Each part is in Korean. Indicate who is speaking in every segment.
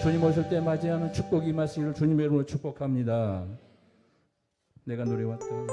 Speaker 1: 주님 오실 때 맞이하는 축복이 임하시기를 주님의 이름으로 축복합니다. 내가 노래왔던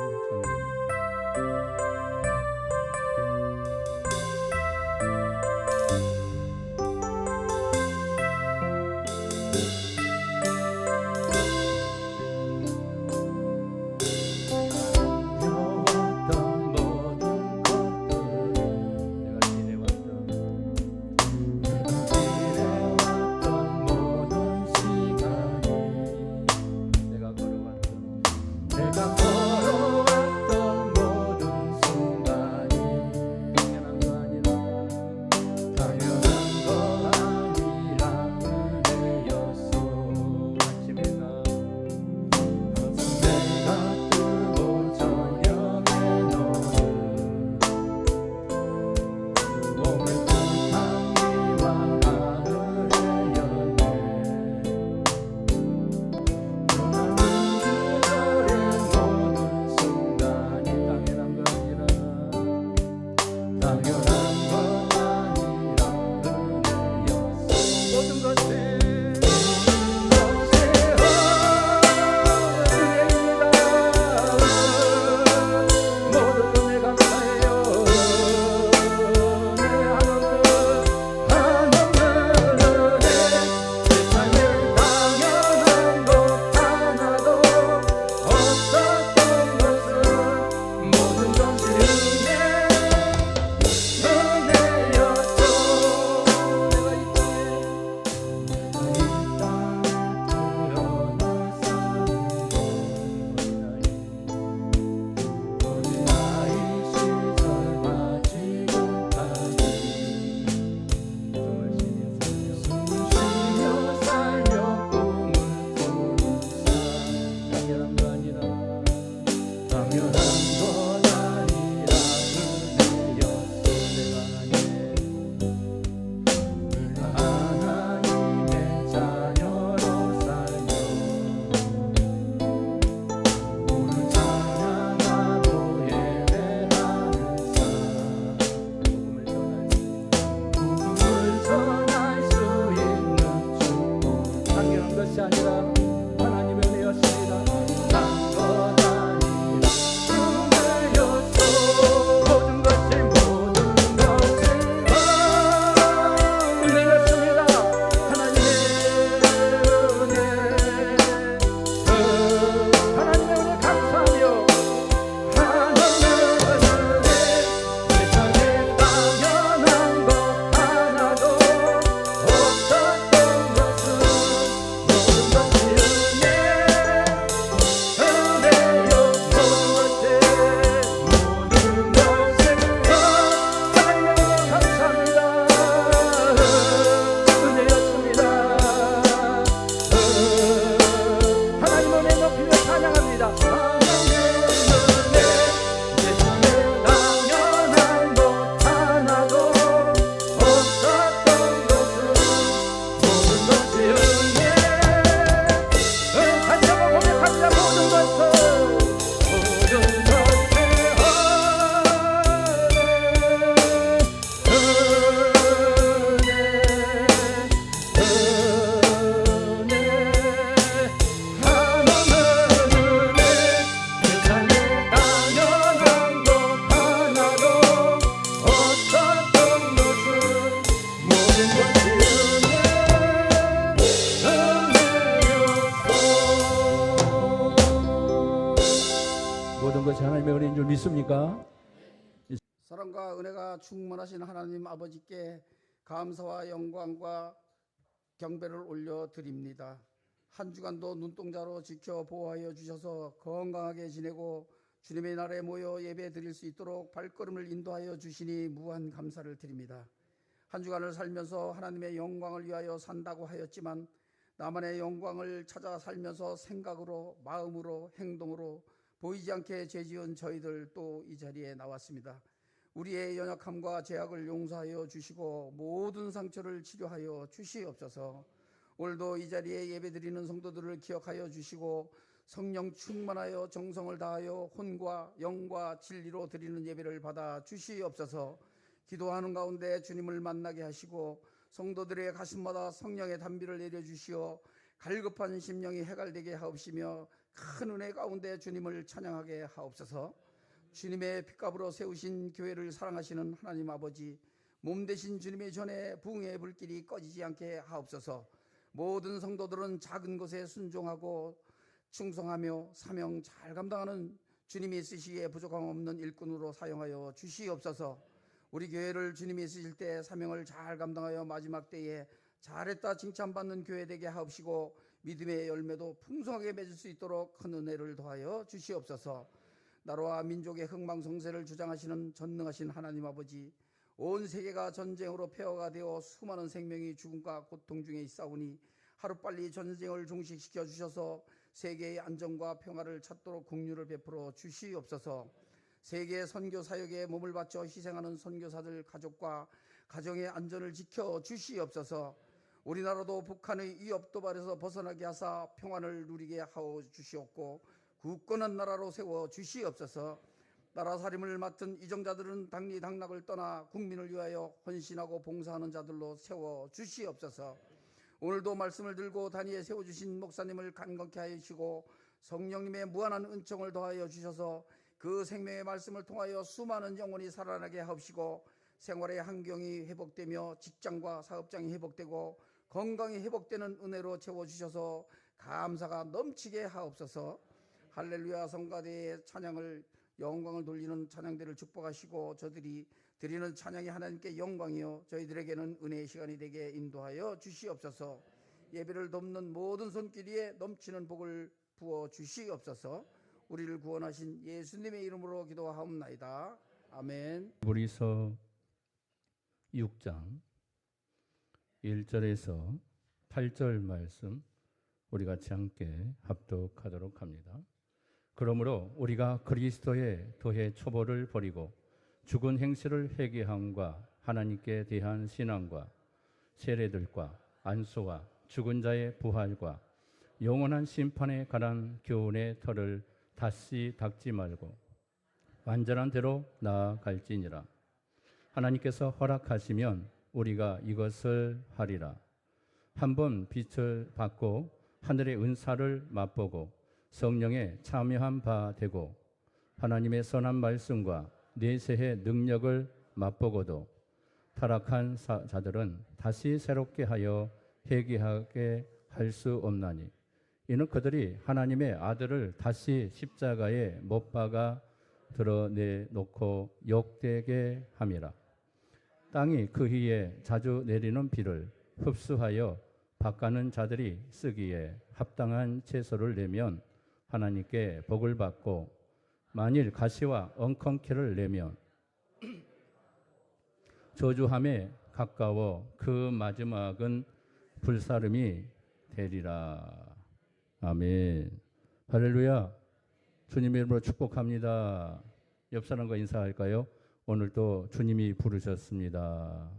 Speaker 1: 찬양입니다. 모든 것이 하나님의 은혜인 줄 믿습니까?
Speaker 2: 사랑과 은혜가 충만하신 하나님 아버지께 감사와 영광과 경배를 올려드립니다. 한 주간도 눈동자로 지켜 보호하여 주셔서 건강하게 지내고 주님의 날에 모여 예배 드릴 수 있도록 발걸음을 인도하여 주시니 무한 감사를 드립니다. 한 주간을 살면서 하나님의 영광을 위하여 산다고 하였지만 나만의 영광을 찾아 살면서 생각으로, 마음으로, 행동으로 보이지 않게 죄지은 저희들 또 이 자리에 나왔습니다. 우리의 연약함과 죄악을 용서하여 주시고 모든 상처를 치료하여 주시옵소서. 오늘도 이 자리에 예배드리는 성도들을 기억하여 주시고 성령 충만하여 정성을 다하여 혼과 영과 진리로 드리는 예배를 받아 주시옵소서. 기도하는 가운데 주님을 만나게 하시고 성도들의 가슴마다 성령의 단비를 내려주시어 갈급한 심령이 해갈되게 하옵시며 큰 은혜 가운데 주님을 찬양하게 하옵소서. 주님의 핏값으로 세우신 교회를 사랑하시는 하나님 아버지, 몸 대신 주님의 전에 부흥의 불길이 꺼지지 않게 하옵소서. 모든 성도들은 작은 것에 순종하고 충성하며 사명 잘 감당하는 주님이 쓰시기에 부족함 없는 일꾼으로 사용하여 주시옵소서. 우리 교회를 주님이 쓰실 때 사명을 잘 감당하여 마지막 때에 잘했다 칭찬받는 교회 되게 하옵시고 믿음의 열매도 풍성하게 맺을 수 있도록 큰 은혜를 더하여 주시옵소서. 나라와 민족의 흥망성쇠를 주장하시는 전능하신 하나님 아버지, 온 세계가 전쟁으로 폐허가 되어 수많은 생명이 죽음과 고통 중에 있사오니 하루빨리 전쟁을 종식시켜 주셔서 세계의 안정과 평화를 찾도록 긍휼을 베풀어 주시옵소서. 세계 선교 사역에 몸을 바쳐 희생하는 선교사들 가족과 가정의 안전을 지켜 주시옵소서. 우리나라도 북한의 위협 도발에서 벗어나게 하사 평안을 누리게 하여 주시옵고 굳건한 나라로 세워 주시옵소서. 나라 살림을 맡은 이정자들은 당리당락을 떠나 국민을 위하여 헌신하고 봉사하는 자들로 세워 주시옵소서. 오늘도 말씀을 들고 단위에 세워주신 목사님을 간건케 하여 주시고 성령님의 무한한 은총을 더하여 주셔서 그 생명의 말씀을 통하여 수많은 영혼이 살아나게 하옵시고 생활의 환경이 회복되며 직장과 사업장이 회복되고 건강이 회복되는 은혜로 채워주셔서 감사가 넘치게 하옵소서. 할렐루야. 성가대의 찬양을 영광을 돌리는 찬양대를 축복하시고 저들이 드리는 찬양이 하나님께 영광이요 저희들에게는 은혜의 시간이 되게 인도하여 주시옵소서. 예배를 돕는 모든 손길에 넘치는 복을 부어 주시옵소서. 우리를 구원하신 예수님의 이름으로 기도하옵나이다. 아멘.
Speaker 1: 히브리서 6장 1절에서 8절 말씀 우리 같이 함께 합독하도록 합니다. 그러므로 우리가 그리스도의 도의 초보를 버리고 죽은 행실을 회개함과 하나님께 대한 신앙과 세례들과 안수와 죽은 자의 부활과 영원한 심판에 관한 교훈의 털을 다시 닦지 말고 완전한 대로 나아갈지니라. 하나님께서 허락하시면 우리가 이것을 하리라. 한번 빛을 받고 하늘의 은사를 맛보고 성령에 참여한 바 되고 하나님의 선한 말씀과 내세의 능력을 맛보고도 타락한 자들은 다시 새롭게 하여 회개하게 할 수 없나니 이는 그들이 하나님의 아들을 다시 십자가에 못 박아 드러내놓고 욕되게 함이라. 땅이 그 해에 자주 내리는 비를 흡수하여 밭가는 자들이 쓰기에 합당한 채소를 내면 하나님께 복을 받고 만일 가시와 엉겅퀴를 내면 저주함에 가까워 그 마지막은 불사름이 되리라. 아멘. 할렐루야. 주님의 이름으로 축복합니다. 옆 사람과 인사할까요? 오늘도 주님이 부르셨습니다.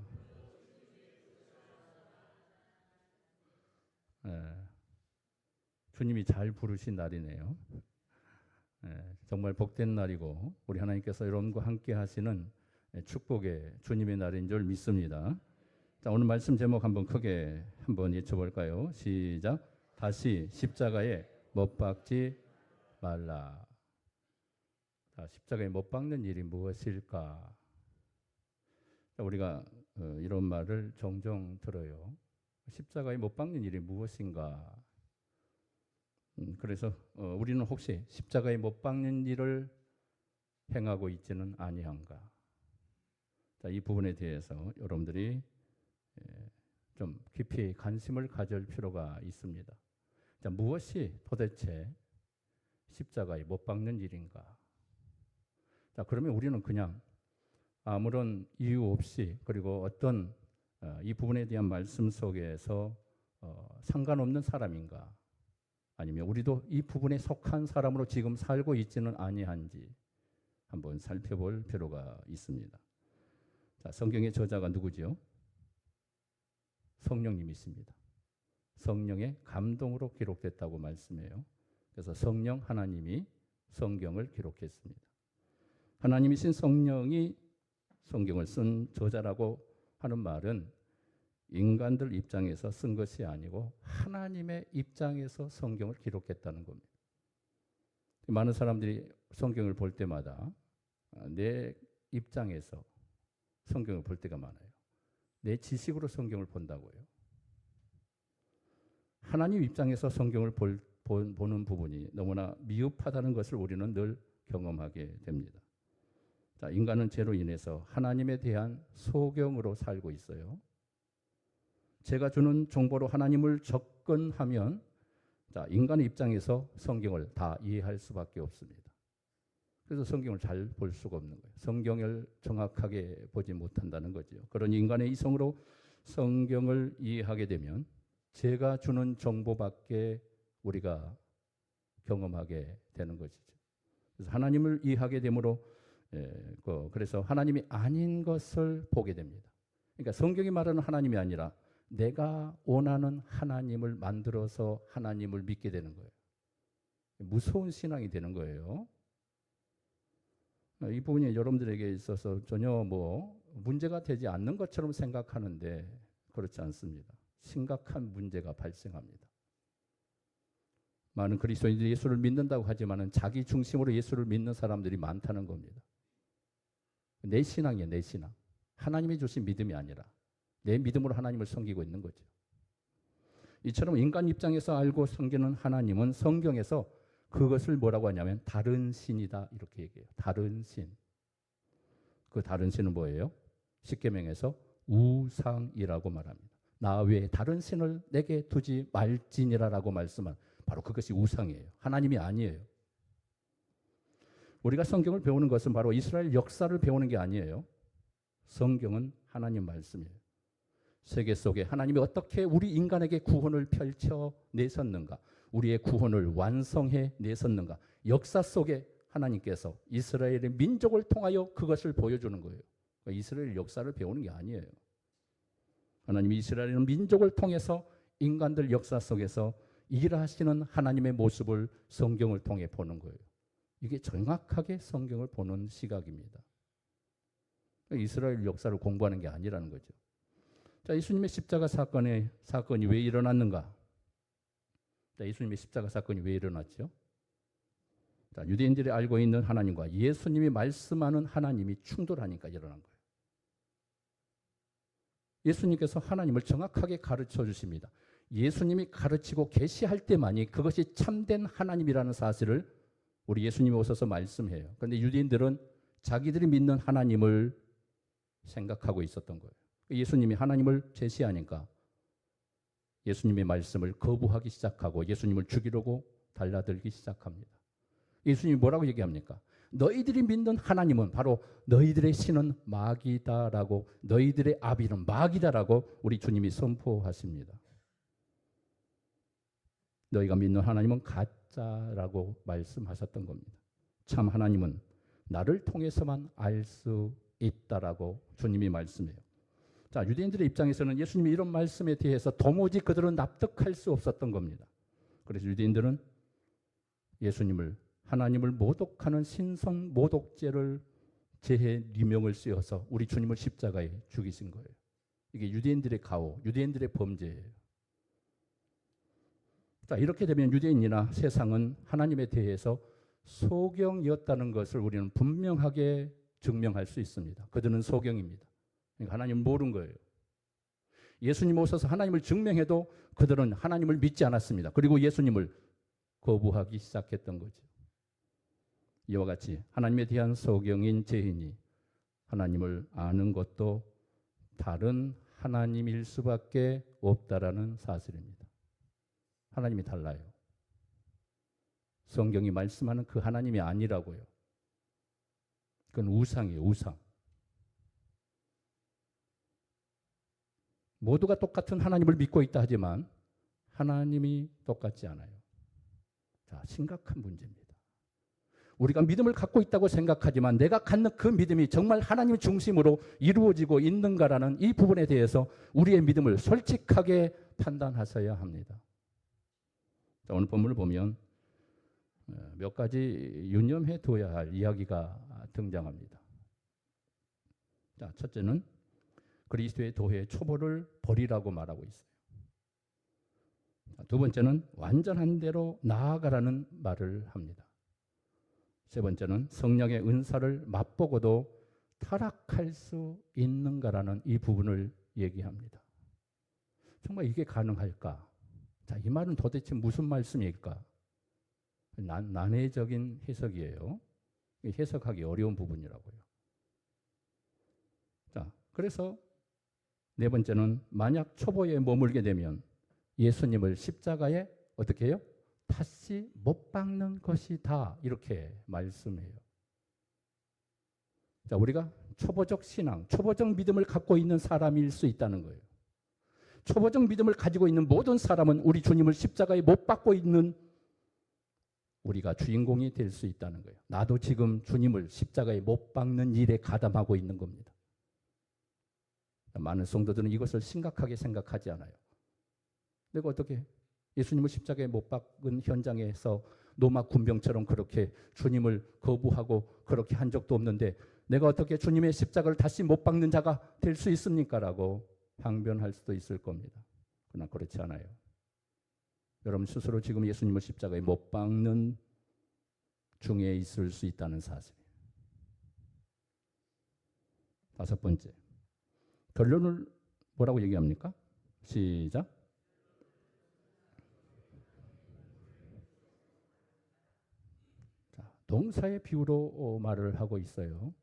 Speaker 1: 주님이 잘 부르신 날이네요. 정말 복된 날이고 우리 하나님께서 여러분과 함께 하시는 축복의 주님의 날인 줄 믿습니다. 자, 오늘 말씀 제목 한번 크게 한번 외쳐볼까요? 시작. 다시 십자가에 못 박지 말라. 자, 십자가에 못 박는 일이 무엇일까? 자, 우리가 이런 말을 종종 들어요. 십자가에 못 박는 일이 무엇인가? 그래서 우리는 혹시 십자가에 못 박는 일을 행하고 있지는 아니한가? 자, 이 부분에 대해서 여러분들이 좀 깊이 관심을 가질 필요가 있습니다. 자, 무엇이 도대체 십자가에 못 박는 일인가? 자, 그러면 우리는 그냥 아무런 이유 없이 그리고 어떤 이 부분에 대한 말씀 속에서 상관없는 사람인가? 아니면 우리도 이 부분에 속한 사람으로 지금 살고 있지는 아니한지 한번 살펴볼 필요가 있습니다. 자, 성경의 저자가 누구지요? 성령님이십니다. 성령의 감동으로 기록됐다고 말씀해요. 그래서 성령 하나님이 성경을 기록했습니다. 하나님이신 성령이 성경을 쓴 저자라고 하는 말은 인간들 입장에서 쓴 것이 아니고 하나님의 입장에서 성경을 기록했다는 겁니다. 많은 사람들이 성경을 볼 때마다 내 입장에서 성경을 볼 때가 많아요. 내 지식으로 성경을 본다고요. 하나님 입장에서 성경을 보는 부분이 너무나 미흡하다는 것을 우리는 늘 경험하게 됩니다. 자, 인간은 죄로 인해서 하나님에 대한 소경으로 살고 있어요. 제가 주는 정보로 하나님을 접근하면 자, 인간의 입장에서 성경을 다 이해할 수밖에 없습니다. 그래서 성경을 잘 볼 수가 없는 거예요. 성경을 정확하게 보지 못한다는 거죠. 그런 인간의 이성으로 성경을 이해하게 되면 제가 주는 정보밖에 우리가 경험하게 되는 것이죠. 그래서 하나님을 이해하게 되므로 그래서 하나님이 아닌 것을 보게 됩니다. 그러니까 성경이 말하는 하나님이 아니라 내가 원하는 하나님을 만들어서 하나님을 믿게 되는 거예요. 무서운 신앙이 되는 거예요. 이 부분이 여러분들에게 있어서 전혀 문제가 되지 않는 것처럼 생각하는데 그렇지 않습니다. 심각한 문제가 발생합니다. 많은 그리스도인들이 예수를 믿는다고 하지만 자기 중심으로 예수를 믿는 사람들이 많다는 겁니다. 내 신앙이에요, 내 신앙. 하나님이 주신 믿음이 아니라 내 믿음으로 하나님을 섬기고 있는 거죠. 이처럼 인간 입장에서 알고 섬기는 하나님은 성경에서 그것을 뭐라고 하냐면 다른 신이다 이렇게 얘기해요. 다른 신. 그 다른 신은 뭐예요? 십계명에서 우상이라고 말합니다. 나 외에 다른 신을 내게 두지 말지니라라고 말씀한 바로 그것이 우상이에요. 하나님이 아니에요. 우리가 성경을 배우는 것은 바로 이스라엘 역사를 배우는 게 아니에요. 성경은 하나님 말씀이에요. 세계 속에 하나님이 어떻게 우리 인간에게 구원을 펼쳐 내셨는가, 우리의 구원을 완성해 내셨는가, 역사 속에 하나님께서 이스라엘의 민족을 통하여 그것을 보여주는 거예요. 그러니까 이스라엘 역사를 배우는 게 아니에요. 하나님이 이스라엘 민족을 통해서 인간들 역사 속에서 일하시는 하나님의 모습을 성경을 통해 보는 거예요. 이게 정확하게 성경을 보는 시각입니다. 이스라엘 역사를 공부하는 게 아니라는 거죠. 자, 예수님의 십자가 사건이 왜 일어났는가? 자, 예수님의 십자가 사건이 왜 일어났죠? 자, 유대인들이 알고 있는 하나님과 예수님이 말씀하는 하나님이 충돌하니까 일어난 거예요. 예수님께서 하나님을 정확하게 가르쳐 주십니다. 예수님이 가르치고 계시할 때만이 그것이 참된 하나님이라는 사실을 우리 예수님이 오셔서 말씀해요. 그런데 유대인들은 자기들이 믿는 하나님을 생각하고 있었던 거예요. 예수님이 하나님을 제시하니까 예수님의 말씀을 거부하기 시작하고 예수님을 죽이려고 달라들기 시작합니다. 예수님이 뭐라고 얘기합니까? 너희들이 믿는 하나님은 바로 너희들의 신은 마귀다라고, 너희들의 아비는 마귀다라고 우리 주님이 선포하십니다. 너희가 믿는 하나님은 가짜라고 말씀하셨던 겁니다. 참 하나님은 나를 통해서만 알 수 있다라고 주님이 말씀해요. 자, 유대인들의 입장에서는 예수님이 이런 말씀에 대해서 도무지 그들은 납득할 수 없었던 겁니다. 그래서 유대인들은 예수님을 하나님을 모독하는 신성 모독죄를 제해 리명을 쓰여서 우리 주님을 십자가에 죽이신 거예요. 이게 유대인들의 가오, 유대인들의 범죄예요. 자, 이렇게 되면 유대인이나 세상은 하나님에 대해서 소경이었다는 것을 우리는 분명하게 증명할 수 있습니다. 그들은 소경입니다. 그러니까 하나님을 모르는 거예요. 예수님 오셔서 하나님을 증명해도 그들은 하나님을 믿지 않았습니다. 그리고 예수님을 거부하기 시작했던 거죠. 이와 같이 하나님에 대한 소경인 죄인이 하나님을 아는 것도 다른 하나님일 수밖에 없다라는 사실입니다. 하나님이 달라요. 성경이 말씀하는 그 하나님이 아니라고요. 그건 우상이에요, 우상. 모두가 똑같은 하나님을 믿고 있다 하지만 하나님이 똑같지 않아요. 자, 심각한 문제입니다. 우리가 믿음을 갖고 있다고 생각하지만 내가 갖는 그 믿음이 정말 하나님 중심으로 이루어지고 있는가라는 이 부분에 대해서 우리의 믿음을 솔직하게 판단하셔야 합니다. 자, 오늘 본문을 보면 몇 가지 유념해 둬야 할 이야기가 등장합니다. 자, 첫째는 그리스도의 도의 초보를 버리라고 말하고 있어요. 두 번째는 완전한 대로 나아가라는 말을 합니다. 세 번째는 성령의 은사를 맛보고도 타락할 수 있는가라는 이 부분을 얘기합니다. 정말 이게 가능할까? 자, 이 말은 도대체 무슨 말씀일까? 난해적인 해석이에요. 해석하기 어려운 부분이라고요. 자, 그래서 네 번째는 만약 초보에 머물게 되면 예수님을 십자가에 어떻게 해요? 다시 못 박는 것이다. 이렇게 말씀해요. 자, 우리가 초보적 신앙, 초보적 믿음을 갖고 있는 사람일 수 있다는 거예요. 초보적 믿음을 가지고 있는 모든 사람은 우리 주님을 십자가에 못 박고 있는 우리가 주인공이 될 수 있다는 거예요. 나도 지금 주님을 십자가에 못 박는 일에 가담하고 있는 겁니다. 많은 성도들은 이것을 심각하게 생각하지 않아요. 내가 어떻게 예수님을 십자가에 못 박은 현장에서 노마 군병처럼 그렇게 주님을 거부하고 그렇게 한 적도 없는데 내가 어떻게 주님의 십자가를 다시 못 박는 자가 될 수 있습니까? 라고 항변할 수도 있을 겁니다. 그러나 그렇지 않아요. 여러분 스스로 지금 예수님을 십자가에 못 박는 중에 있을 수 있다는 사실이에요. 다섯 번째, 결론을 뭐라고 얘기합니까? 시작. 자, 동사의 비유로 말을 하고 있어요.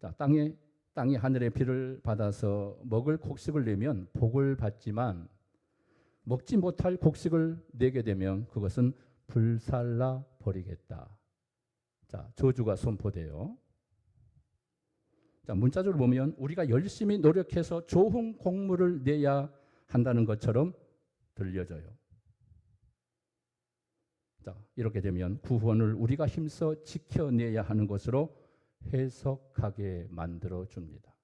Speaker 1: 자, 땅이 하늘의 비를 받아서 먹을 곡식을 내면 복을 받지만 먹지 못할 곡식을 내게 되면 그것은 불살라 버리겠다. 자, 저주가 선포돼요. 자, 문자적으로 보면 우리가 열심히 노력해서 좋은 곡물을 내야 한다는 것처럼 들려져요. 자, 이렇게 되면 구원을 우리가 힘써 지켜내야 하는 것으로 해석하게 만들어 줍니다.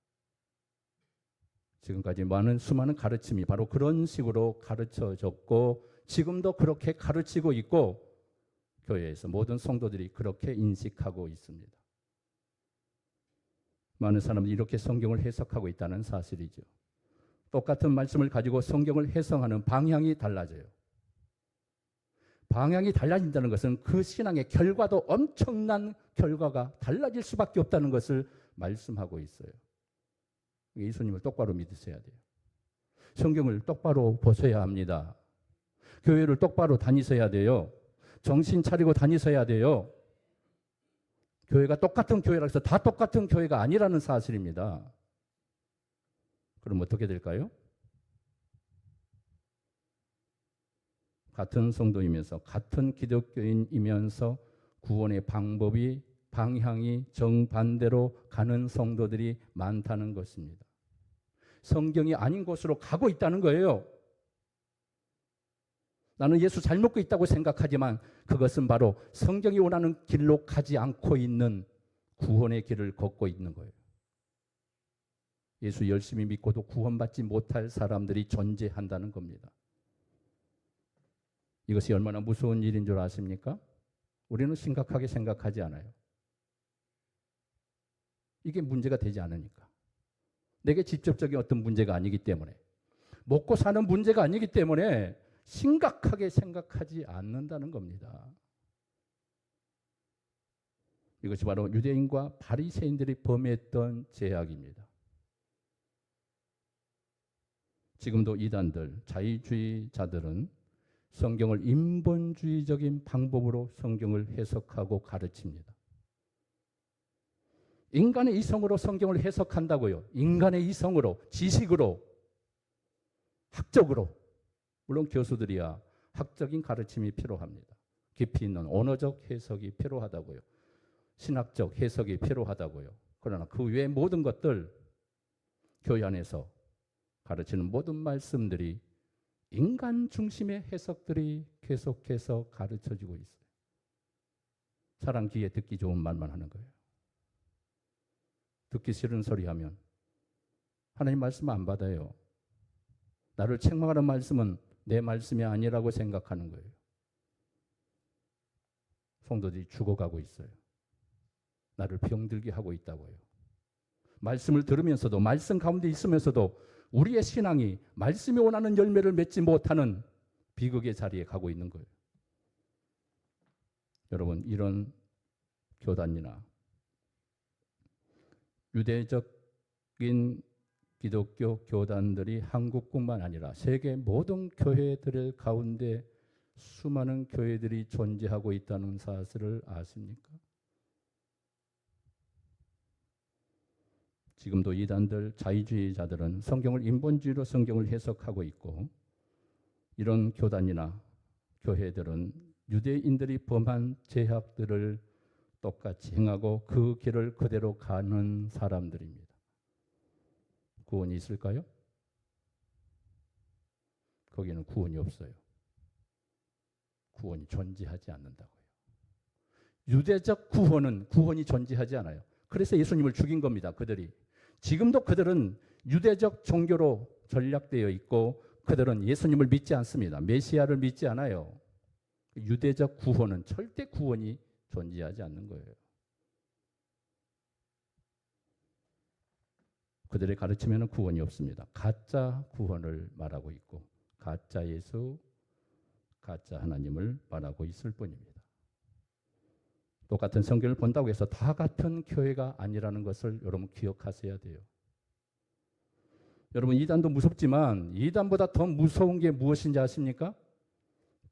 Speaker 1: 지금까지 많은 수많은 가르침이 바로 그런 식으로 가르쳐졌고 지금도 그렇게 가르치고 있고 교회에서 모든 성도들이 그렇게 인식하고 있습니다. 많은 사람들이 이렇게 성경을 해석하고 있다는 사실이죠. 똑같은 말씀을 가지고 성경을 해석하는 방향이 달라져요. 방향이 달라진다는 것은 그 신앙의 결과도 엄청난 결과가 달라질 수밖에 없다는 것을 말씀하고 있어요. 예수님을 똑바로 믿으셔야 돼요. 성경을 똑바로 보셔야 합니다. 교회를 똑바로 다니셔야 돼요. 정신 차리고 다니셔야 돼요. 교회가 똑같은 교회라 해서 다 똑같은 교회가 아니라는 사실입니다. 그럼 어떻게 될까요? 같은 성도이면서 같은 기독교인이면서 구원의 방향이 정반대로 가는 성도들이 많다는 것입니다. 성경이 아닌 곳으로 가고 있다는 거예요. 나는 예수 잘 믿고 있다고 생각하지만 그것은 바로 성경이 원하는 길로 가지 않고 있는 구원의 길을 걷고 있는 거예요. 예수 열심히 믿고도 구원받지 못할 사람들이 존재한다는 겁니다. 이것이 얼마나 무서운 일인 줄 아십니까? 우리는 심각하게 생각하지 않아요. 이게 문제가 되지 않으니까. 내게 직접적인 어떤 문제가 아니기 때문에, 먹고 사는 문제가 아니기 때문에 심각하게 생각하지 않는다는 겁니다. 이것이 바로 유대인과 바리새인들이 범했던 죄악입니다. 지금도 이단들, 자유주의자들은 성경을 인본주의적인 방법으로 성경을 해석하고 가르칩니다. 인간의 이성으로 성경을 해석한다고요. 인간의 이성으로, 지식으로, 학적으로. 물론 교수들이야 학적인 가르침이 필요합니다. 깊이 있는 언어적 해석이 필요하다고요. 신학적 해석이 필요하다고요. 그러나 그 외의 모든 것들, 교회 안에서 가르치는 모든 말씀들이 인간 중심의 해석들이 계속해서 가르쳐지고 있어요. 사람 귀에 듣기 좋은 말만 하는 거예요. 듣기 싫은 소리 하면 하나님 말씀 안 받아요. 나를 책망하는 말씀은 내 말씀이 아니라고 생각하는 거예요. 성도들이 죽어가고 있어요. 나를 병들게 하고 있다고요. 말씀을 들으면서도 말씀 가운데 있으면서도 우리의 신앙이 말씀이 원하는 열매를 맺지 못하는 비극의 자리에 가고 있는 거예요. 여러분, 이런 교단이나 유대적인 기독교 교단들이 한국뿐만 아니라 세계 모든 교회들 가운데 수많은 교회들이 존재하고 있다는 사실을 아십니까? 지금도 이단들, 자유주의자들은 성경을 인본주의로 성경을 해석하고 있고, 이런 교단이나 교회들은 유대인들이 범한 죄악들을 똑같이 행하고 그 길을 그대로 가는 사람들입니다. 구원이 있을까요? 거기는 구원이 없어요. 구원이 존재하지 않는다고요. 유대적 구원이 존재하지 않아요. 그래서 예수님을 죽인 겁니다. 그들이. 지금도 그들은 유대적 종교로 전락되어 있고 그들은 예수님을 믿지 않습니다. 메시아를 믿지 않아요. 유대적 구원은 절대 구원이 존재하지 않는 거예요. 그들의 가르침에는 구원이 없습니다. 가짜 구원을 말하고 있고 가짜 예수, 가짜 하나님을 말하고 있을 뿐입니다. 똑같은 성경을 본다고 해서 다 같은 교회가 아니라는 것을 여러분 기억하셔야 돼요. 여러분, 이단도 무섭지만 이단보다 더 무서운 게 무엇인지 아십니까?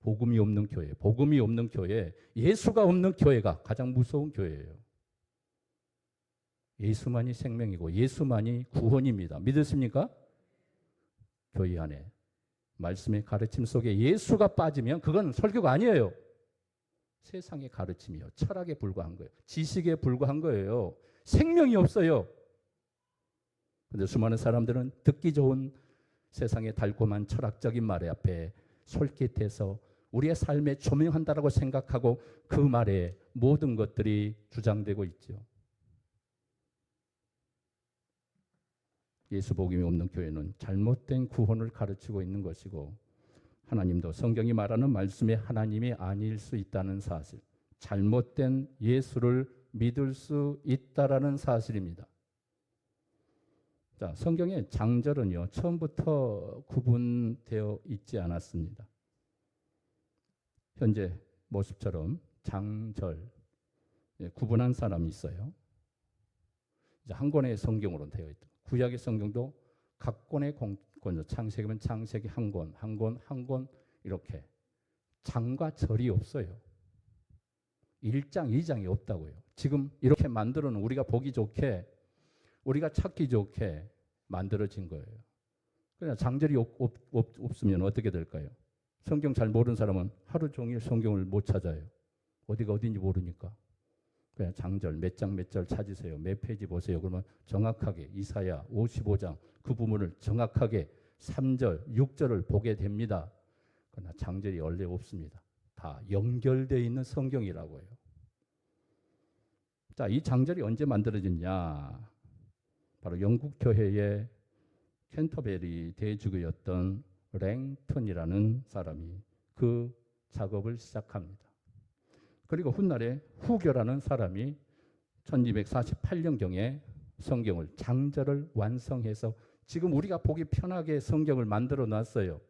Speaker 1: 복음이 없는 교회, 복음이 없는 교회, 예수가 없는 교회가 가장 무서운 교회예요. 예수만이 생명이고 예수만이 구원입니다. 믿으십니까? 교회 안에 말씀의 가르침 속에 예수가 빠지면 그건 설교가 아니에요. 세상의 가르침이요, 철학에 불과한 거예요. 지식에 불과한 거예요. 생명이 없어요. 그런데 수많은 사람들은 듣기 좋은 세상의 달콤한 철학적인 말 앞에 솔깃해서 우리의 삶에 조명한다라고 생각하고 그 말에 모든 것들이 주장되고 있죠. 예수 복음이 없는 교회는 잘못된 구원을 가르치고 있는 것이고 하나님도 성경이 말하는 말씀의 하나님이 아닐 수 있다는 사실, 잘못된 예수를 믿을 수 있다라는 사실입니다. 자, 성경의 장절은요, 처음부터 구분되어 있지 않았습니다. 현재 모습처럼 장절 구분한 사람이 있어요. 이제 한 권의 성경으로 되어 있다. 구약의 성경도 각 권의 권조, 창세기면 창세기 한 권, 한 권, 한 권 이렇게 장과 절이 없어요. 1장, 2장이 없다고요. 지금 이렇게 만들어 놓은 우리가 보기 좋게, 우리가 찾기 좋게 만들어진 거예요. 그냥 장절이 없으면 어떻게 될까요? 성경 잘 모르는 사람은 하루 종일 성경을 못 찾아요. 어디가 어딘지 모르니까. 그냥 장절 몇 장 몇 절 찾으세요. 몇 페이지 보세요. 그러면 정확하게 이사야 55장 그 부분을 정확하게 3절, 6절을 보게 됩니다. 그러나 장절이 원래 없습니다. 다 연결되어 있는 성경이라고 해요. 자, 이 장절이 언제 만들어졌냐? 바로 영국 교회의 캔터베리 대주교였던 랭턴이라는 사람이 그 작업을 시작합니다. 그리고 훗날에 후교라는 사람이 1248년경에 성경을 장절을 완성해서 지금 우리가 보기 편하게 성경을 만들어 놨어요.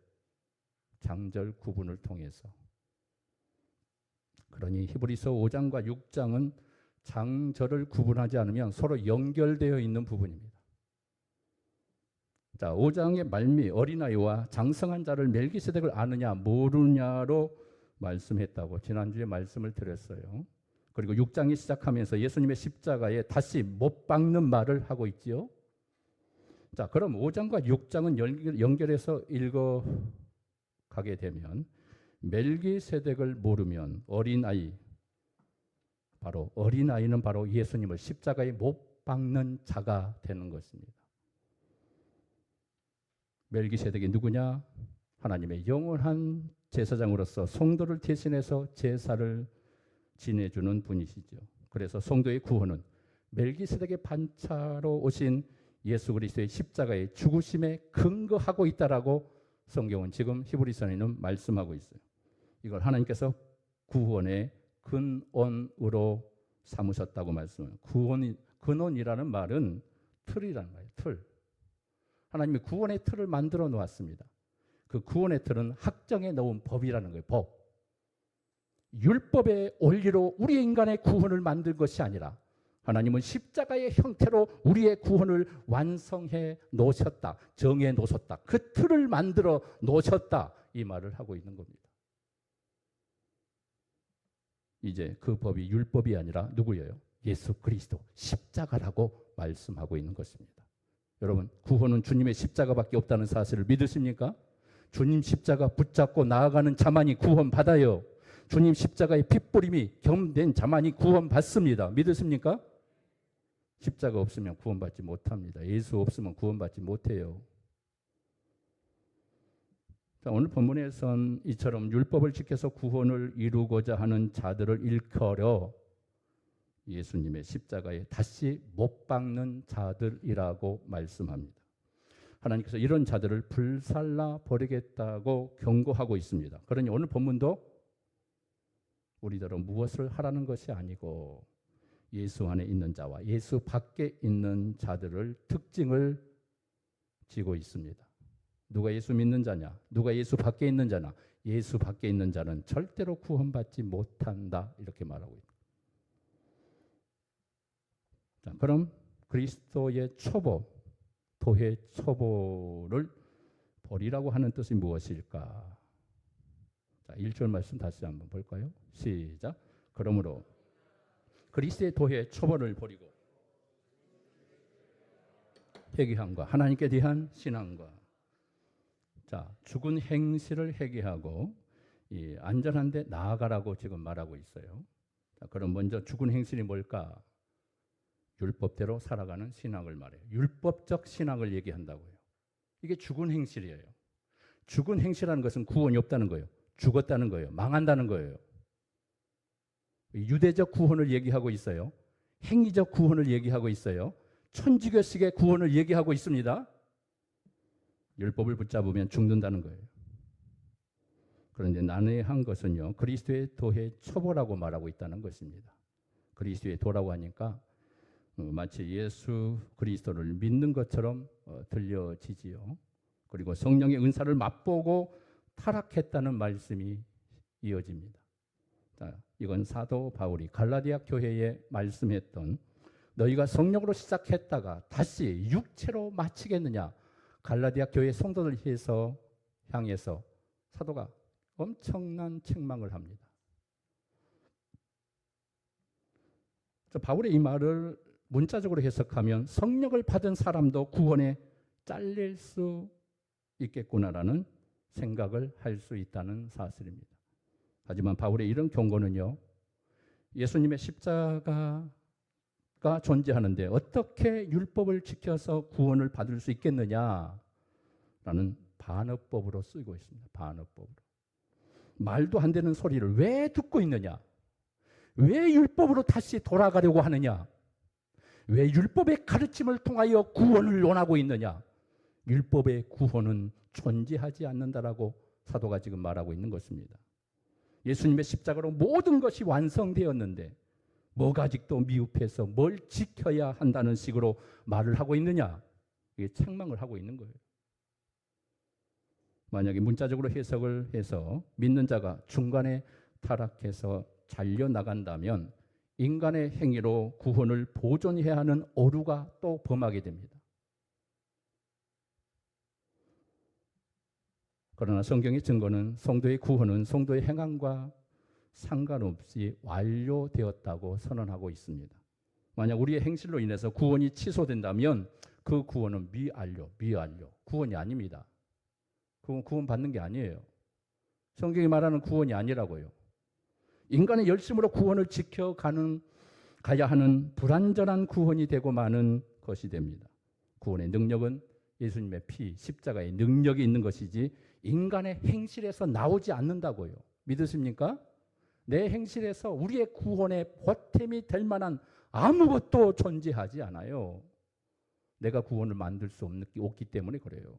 Speaker 1: 장절 구분을 통해서. 그러니 히브리서 5장과 6장은 장절을 구분하지 않으면 서로 연결되어 있는 부분입니다. 자, 5장의 말미 어린아이와 장성한 자를 멜기세덱을 아느냐 모르냐로 말씀했다고 지난주에 말씀을 드렸어요. 그리고 6장이 시작하면서 예수님의 십자가에 다시 못 박는 말을 하고 있지요. 자, 그럼 5장과 6장은 연결해서 읽어가게 되면 멜기세덱을 모르면 어린아이, 바로 어린아이는 바로 예수님을 십자가에 못 박는 자가 되는 것입니다. 멜기세덱이 누구냐? 하나님의 영원한 제사장으로서 성도를 대신해서 제사를 지내주는 분이시죠. 그래서 성도의 구원은 멜기세덱의 반차로 오신 예수 그리스도의 십자가의 죽으심에 근거하고 있다라고 성경은 지금 히브리서에는 말씀하고 있어요. 이걸 하나님께서 구원의 근원으로 삼으셨다고 말씀해요. 근원이라는 말은 틀이라는 거예요. 틀. 하나님이 구원의 틀을 만들어 놓았습니다. 그 구원의 틀은 학정에 넣은 법이라는 거예요. 법. 율법의 원리로 우리 인간의 구원을 만든 것이 아니라 하나님은 십자가의 형태로 우리의 구원을 완성해 놓으셨다. 정해 놓으셨다. 그 틀을 만들어 놓으셨다. 이 말을 하고 있는 겁니다. 이제 그 법이 율법이 아니라 누구예요? 예수 그리스도 십자가라고 말씀하고 있는 것입니다. 여러분, 구원은 주님의 십자가밖에 없다는 사실을 믿으십니까? 주님 십자가 붙잡고 나아가는 자만이 구원받아요. 주님 십자가의 핏부림이 겸된 자만이 구원받습니다. 믿으십니까? 십자가 없으면 구원받지 못합니다. 예수 없으면 구원받지 못해요. 자, 오늘 본문에선 이처럼 율법을 지켜서 구원을 이루고자 하는 자들을 일컬어 예수님의 십자가에 다시 못 박는 자들이라고 말씀합니다. 하나님께서 이런 자들을 불살라 버리겠다고 경고하고 있습니다. 그러니 오늘 본문도 우리대로 무엇을 하라는 것이 아니고 예수 안에 있는 자와 예수 밖에 있는 자들을 특징을 지고 있습니다. 누가 예수 믿는 자냐? 누가 예수 밖에 있는 자냐? 예수 밖에 있는 자는 절대로 구원받지 못한다. 이렇게 말하고 있습니다. 자, 그럼 그리스도의 초보, 도의 초보를 버리라고 하는 뜻이 무엇일까? 자, 1절 말씀 다시 한번 볼까요? 시작. 그러므로 그리스도의 도의 초보를 버리고 회개함과 하나님께 대한 신앙과 자, 죽은 행실을 회개하고 이 안전한 데 나아가라고 지금 말하고 있어요. 자, 그럼 먼저 죽은 행실이 뭘까? 율법대로 살아가는 신앙을 말해요. 율법적 신앙을 얘기한다고요. 이게 죽은 행실이에요. 죽은 행실이라는 것은 구원이 없다는 거예요. 죽었다는 거예요. 망한다는 거예요. 유대적 구원을 얘기하고 있어요. 행위적 구원을 얘기하고 있어요. 천주교식의 구원을 얘기하고 있습니다. 율법을 붙잡으면 죽는다는 거예요. 그런데 난해한 것은요, 그리스도의 도의 초보라고 말하고 있다는 것입니다. 그리스도의 도라고 하니까 마치 예수 그리스도를 믿는 것처럼 들려지지요. 그리고 성령의 은사를 맛보고 타락했다는 말씀이 이어집니다. 자, 이건 사도 바울이 갈라디아 교회에 말씀했던 너희가 성령으로 시작했다가 다시 육체로 마치겠느냐? 갈라디아 교회 성도들 향해서 사도가 엄청난 책망을 합니다. 바울의 이 말을 문자적으로 해석하면 성령을 받은 사람도 구원에 잘릴 수 있겠구나라는 생각을 할 수 있다는 사실입니다. 하지만 바울의 이런 경고는요, 예수님의 십자가가 존재하는데 어떻게 율법을 지켜서 구원을 받을 수 있겠느냐라는 반어법으로 쓰고 있습니다. 반어법으로. 말도 안 되는 소리를 왜 듣고 있느냐? 왜 율법으로 다시 돌아가려고 하느냐? 왜 율법의 가르침을 통하여 구원을 원하고 있느냐? 율법의 구원은 존재하지 않는다라고 사도가 지금 말하고 있는 것입니다. 예수님의 십자가로 모든 것이 완성되었는데 뭐가 아직도 미흡해서 뭘 지켜야 한다는 식으로 말을 하고 있느냐? 이게 책망을 하고 있는 거예요. 만약에 문자적으로 해석을 해서 믿는 자가 중간에 타락해서 잘려나간다면 인간의 행위로 구원을 보존해야 하는 어루가 또 범하게 됩니다. 그러나 성경의 증거는 성도의 구원은 성도의 행함과 상관없이 완료되었다고 선언하고 있습니다. 만약 우리의 행실로 인해서 구원이 취소된다면 그 구원은 미완료, 구원이 아닙니다. 그건 구원받는 게 아니에요. 성경이 말하는 구원이 아니라고요. 인간의 열심으로 구원을 가야 하는 불완전한 구원이 되고 마는 것이 됩니다. 구원의 능력은 예수님의 피, 십자가의 능력이 있는 것이지 인간의 행실에서 나오지 않는다고요. 믿으십니까? 내 행실에서 우리의 구원의 보탬이 될 만한 아무것도 존재하지 않아요. 내가 구원을 만들 수 없기 때문에 그래요.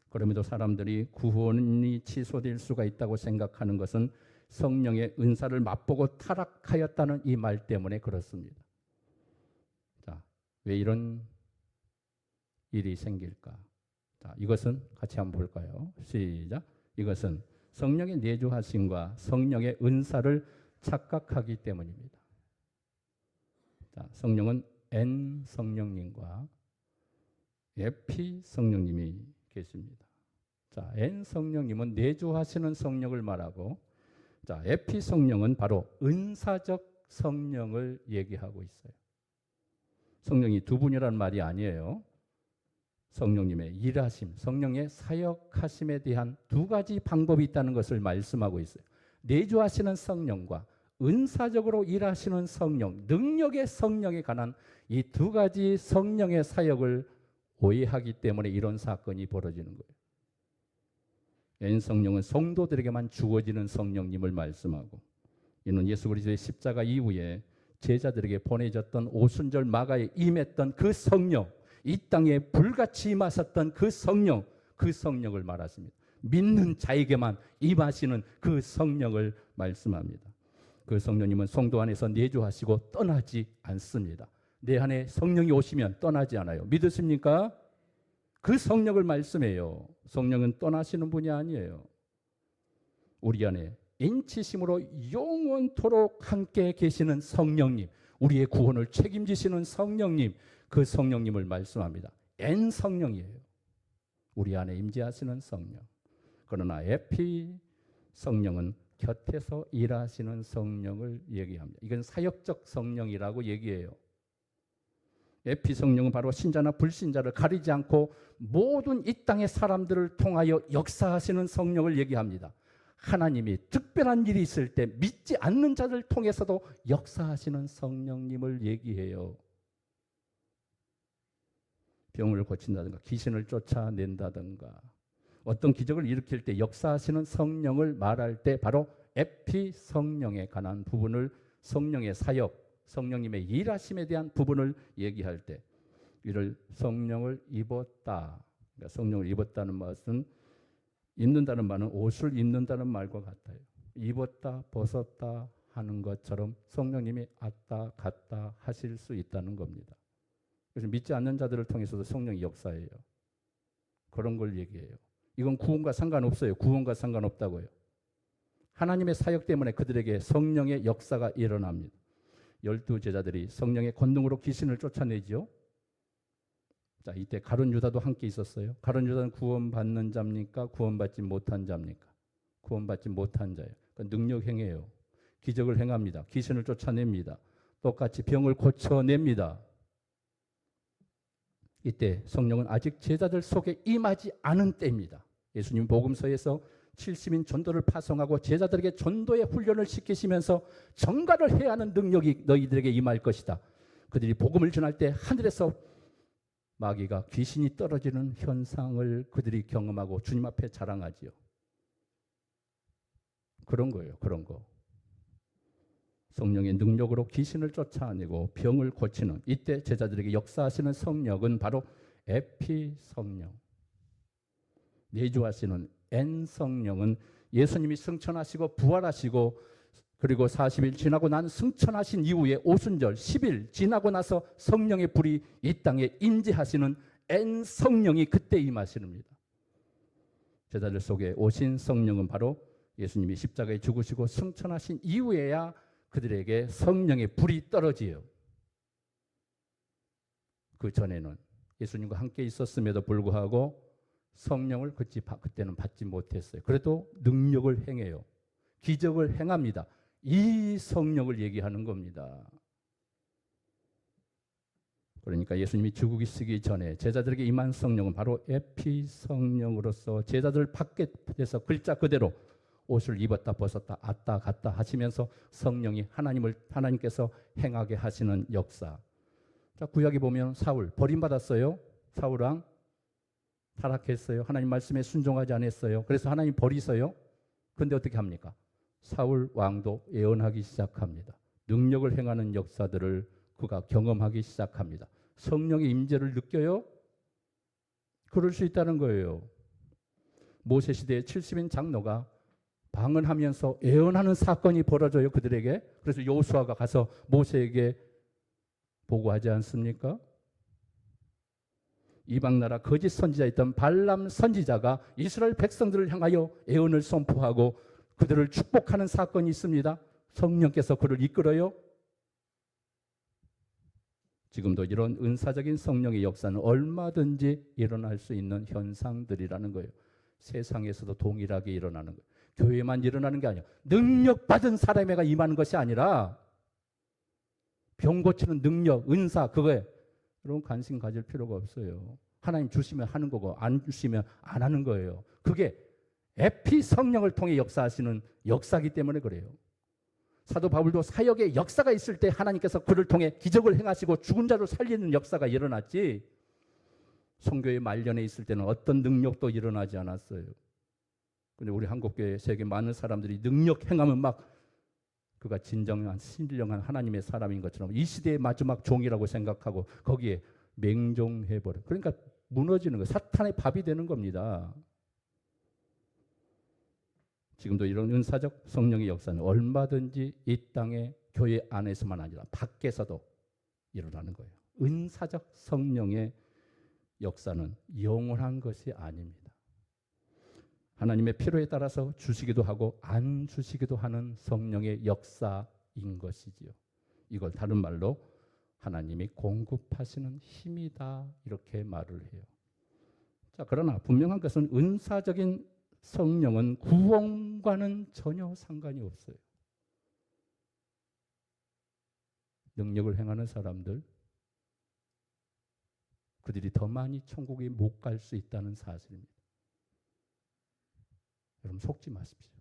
Speaker 1: 그럼에도 사람들이 구원이 취소될 수가 있다고 생각하는 것은 성령의 은사를 맛보고 타락하였다는 이 말 때문에 그렇습니다. 자, 왜 이런 일이 생길까? 자, 이것은 같이 한번 볼까요? 시작. 이것은 성령의 내주하심과 성령의 은사를 착각하기 때문입니다. 자, 성령은 N 성령님과 에피 성령님이 계십니다. 자, N 성령님은 내주하시는 성령을 말하고, 자, 에피 성령은 바로 은사적 성령을 얘기하고 있어요. 성령이 두 분이라는 말이 아니에요. 성령님의 일하심, 성령의 사역하심에 대한 두 가지 방법이 있다는 것을 말씀하고 있어요. 내주하시는 성령과 은사적으로 일하시는 성령, 능력의 성령에 관한 이 두 가지 성령의 사역을 오해하기 때문에 이런 사건이 벌어지는 거예요. N 성령은 성도들에게만 주어지는 성령님을 말씀하고, 이는 예수 그리스도의 십자가 이후에 제자들에게 보내졌던 오순절 마가에 임했던 그 성령, 이 땅에 불같이 임하셨던 그 성령을 말하십니다. 믿는 자에게만 임하시는 그 성령을 말씀합니다. 그 성령님은 성도 안에서 내주하시고 떠나지 않습니다. 내 안에 성령이 오시면 떠나지 않아요. 믿으십니까? 그 성령을 말씀해요. 성령은 떠나시는 분이 아니에요. 우리 안에 인치심으로 영원토록 함께 계시는 성령님, 우리의 구원을 책임지시는 성령님, 그 성령님을 말씀합니다. N 성령이에요. 우리 안에 임재하시는 성령. 그러나 에피 성령은 곁에서 일하시는 성령을 얘기합니다. 이건 사역적 성령이라고 얘기해요. 에피 성령은 바로 신자나 불신자를 가리지 않고 모든 이 땅의 사람들을 통하여 역사하시는 성령을 얘기합니다. 하나님이 특별한 일이 있을 때 믿지 않는 자를 통해서도 역사하시는 성령님을 얘기해요. 병을 고친다든가 귀신을 쫓아낸다든가 어떤 기적을 일으킬 때 역사하시는 성령을 말할 때 바로 에피 성령에 관한 부분을, 성령의 사역, 성령님의 일하심에 대한 부분을 얘기할 때 이를 성령을 입었다. 그러니까 성령을 입었다는 것은, 입는다는 말은 옷을 입는다는 말과 같아요. 입었다, 벗었다 하는 것처럼 성령님이 왔다 갔다 하실 수 있다는 겁니다. 그래서 믿지 않는 자들을 통해서도 성령이 역사해요. 그런 걸 얘기해요. 이건 구원과 상관없어요. 구원과 상관없다고요. 하나님의 사역 때문에 그들에게 성령의 역사가 일어납니다. 12 제자들이 성령의 권능으로 귀신을 쫓아내죠. 자, 이때 가룟 유다도 함께 있었어요. 가룟 유다는 구원받는 자입니까? 구원받지 못한 자입니까? 구원받지 못한 자예요. 그러니까 능력 행해요. 기적을 행합니다. 귀신을 쫓아냅니다. 똑같이 병을 고쳐냅니다. 이때 성령은 아직 제자들 속에 임하지 않은 때입니다. 예수님 복음서에서 70인 전도를 파송하고 제자들에게 전도의 훈련을 시키시면서 전가를 해야 하는 능력이 너희들에게 임할 것이다. 그들이 복음을 전할 때 하늘에서 마귀가 귀신이 떨어지는 현상을 그들이 경험하고 주님 앞에 자랑하지요. 그런 거예요. 그런 거. 성령의 능력으로 귀신을 쫓아내고 병을 고치는, 이때 제자들에게 역사하시는 성령은 바로 에피 성령. 내주하시는 N 성령은 예수님이 승천하시고 부활하시고 그리고 40일 지나고 난 승천하신 이후에 오순절 10일 지나고 나서 성령의 불이 이 땅에 임재하시는 N 성령이 그때 임하시는입니다. 제자들 속에 오신 성령은 바로 예수님이 십자가에 죽으시고 승천하신 이후에야 그들에게 성령의 불이 떨어지요. 그 전에는 예수님과 함께 있었음에도 불구하고 성령을 그때는 받지 못했어요. 그래도 능력을 행해요. 기적을 행합니다. 이 성령을 얘기하는 겁니다. 그러니까 예수님이 죽으시기 전에 제자들에게 임한 성령은 바로 에피 성령으로서 제자들 밖에서 글자 그대로 옷을 입었다 벗었다 왔다 갔다 하시면서 성령이 하나님께서 행하게 하시는 역사. 자, 구약에 보면 사울 버림받았어요. 사울왕 타락했어요. 하나님 말씀에 순종하지 않았어요. 그래서 하나님 버리세요. 그런데 어떻게 합니까? 사울 왕도 예언하기 시작합니다. 능력을 행하는 역사들을 그가 경험하기 시작합니다. 성령의 임재를 느껴요? 그럴 수 있다는 거예요. 모세 시대의 70인 장로가 방언하면서 예언하는 사건이 벌어져요. 그들에게. 그래서 여호수아가 가서 모세에게 보고하지 않습니까? 이방 나라 거짓 선지자였던 발람 선지자가 이스라엘 백성들을 향하여 애언을 선포하고 그들을 축복하는 사건이 있습니다. 성령께서 그를 이끌어요. 지금도 이런 은사적인 성령의 역사는 얼마든지 일어날 수 있는 현상들이라는 거예요. 세상에서도 동일하게 일어나는 거예요. 교회만 일어나는 게 아니야. 능력받은 사람에게 임하는 것이 아니라 병 고치는 능력, 은사, 그거에 여러분 관심 가질 필요가 없어요. 하나님 주시면 하는 거고 안 주시면 안 하는 거예요. 그게 에피 성령을 통해 역사하시는 역사이기 때문에 그래요. 사도 바울도 사역의 역사가 있을 때 하나님께서 그를 통해 기적을 행하시고 죽은 자를 살리는 역사가 일어났지, 선교의 말년에 있을 때는 어떤 능력도 일어나지 않았어요. 근데 우리 한국교회 세계 많은 사람들이 능력 행하면 막 그가 진정한 신령한 하나님의 사람인 것처럼 이 시대의 마지막 종이라고 생각하고 거기에 맹종해버려. 그러니까 무너지는 거예요. 사탄의 밥이 되는 겁니다. 지금도 이런 은사적 성령의 역사는 얼마든지 이 땅의 교회 안에서만 아니라 밖에서도 일어나는 거예요. 은사적 성령의 역사는 영원한 것이 아닙니다. 하나님의 필요에 따라서 주시기도 하고 안 주시기도 하는 성령의 역사인 것이지요. 이걸 다른 말로 하나님이 공급하시는 힘이다 이렇게 말을 해요. 자, 그러나 분명한 것은 은사적인 성령은 구원과는 전혀 상관이 없어요. 능력을 행하는 사람들, 그들이 더 많이 천국에 못 갈 수 있다는 사실입니다. 여러분 속지 마십시오.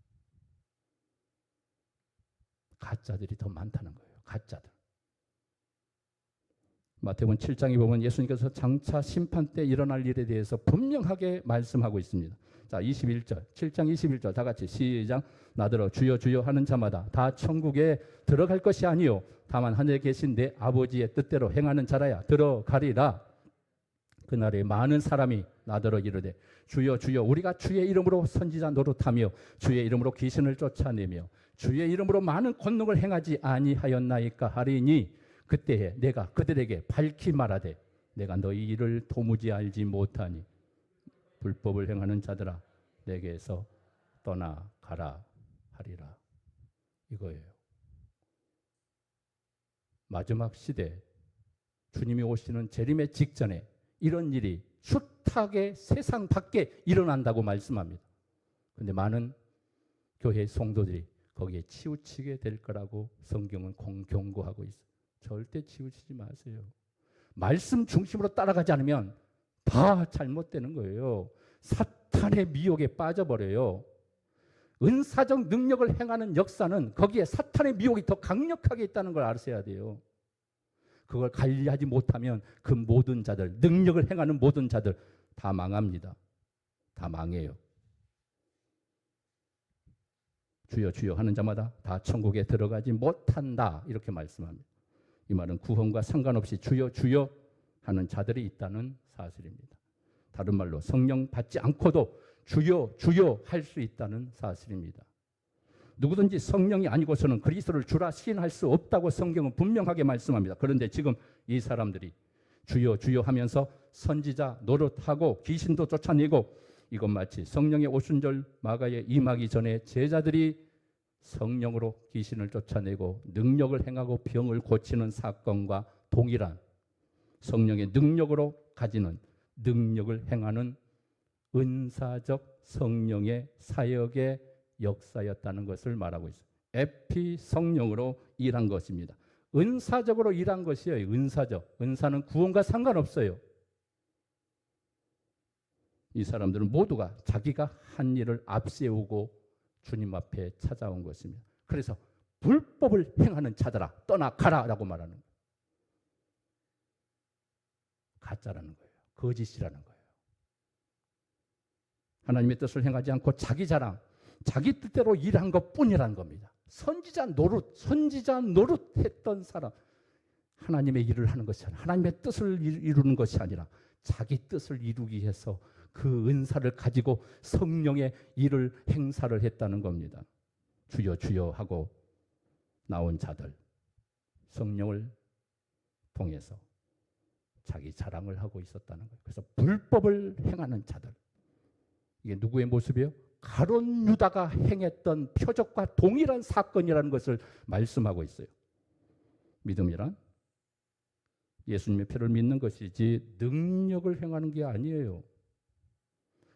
Speaker 1: 가짜들이 더 많다는 거예요. 가짜들. 마태복음 7장에 보면 예수님께서 장차 심판 때 일어날 일에 대해서 분명하게 말씀하고 있습니다. 자, 21절, 7장 21절 다 같이 시작. 나더러 주여 주여 하는 자마다 다 천국에 들어갈 것이 아니요 다만 하늘에 계신 내 아버지의 뜻대로 행하는 자라야 들어가리라. 그날에 많은 사람이 나더러 이르되 주여 주여 우리가 주의 이름으로 선지자 노릇하며 주의 이름으로 귀신을 쫓아내며 주의 이름으로 많은 권능을 행하지 아니하였나이까 하리니 그때에 내가 그들에게 밝히 말하되 내가 너희 일을 도무지 알지 못하니 불법을 행하는 자들아 내게서 떠나가라 하리라. 이거예요. 마지막 시대 주님이 오시는 재림의 직전에 이런 일이 숱하게 세상 밖에 일어난다고 말씀합니다. 그런데 많은 교회 성도들이 거기에 치우치게 될 거라고 성경은 경고하고 있어요. 절대 치우치지 마세요. 말씀 중심으로 따라가지 않으면 다 잘못되는 거예요. 사탄의 미혹에 빠져버려요. 은사적 능력을 행하는 역사는 거기에 사탄의 미혹이 더 강력하게 있다는 걸 아셔야 돼요. 그걸 관리하지 못하면 그 모든 자들, 능력을 행하는 모든 자들 다 망합니다. 다 망해요. 주여 주여 하는 자마다 다 천국에 들어가지 못한다 이렇게 말씀합니다. 이 말은 구원과 상관없이 주여 주여 하는 자들이 있다는 사실입니다. 다른 말로 성령 받지 않고도 주여 주여 할 수 있다는 사실입니다. 누구든지 성령이 아니고서는 그리스도를 주라 시인할 수 없다고 성경은 분명하게 말씀합니다. 그런데 지금 이 사람들이 주여 주여 하면서 선지자 노릇하고 귀신도 쫓아내고 이건 마치 성령의 오순절 마가에 임하기 전에 제자들이 성령으로 귀신을 쫓아내고 능력을 행하고 병을 고치는 사건과 동일한 성령의 능력으로 가지는 능력을 행하는 은사적 성령의 사역의 역사였다는 것을 말하고 있어요. 에피 성령으로 일한 것입니다. 은사적으로 일한 것이에요. 은사적. 은사는 구원과 상관없어요. 이 사람들은 모두가 자기가 한 일을 앞세우고 주님 앞에 찾아온 것입니다. 그래서 불법을 행하는 자들아 떠나가라라고 말하는 거예요. 가짜라는 거예요. 거짓이라는 거예요. 하나님의 뜻을 행하지 않고 자기 자랑, 자기 뜻대로 일한 것뿐이라는 겁니다. 선지자 노릇했던 사람, 하나님의 일을 하는 것이 아니라 하나님의 뜻을 이루는 것이 아니라 자기 뜻을 이루기 위해서 그 은사를 가지고 성령의 일을 행사를 했다는 겁니다. 주여 주여 하고 나온 자들, 성령을 통해서 자기 자랑을 하고 있었다는 거예요. 그래서 불법을 행하는 자들. 이게 누구의 모습이에요? 가룟 유다가 행했던 표적과 동일한 사건이라는 것을 말씀하고 있어요. 믿음이란 예수님의 피를 믿는 것이지 능력을 행하는 게 아니에요.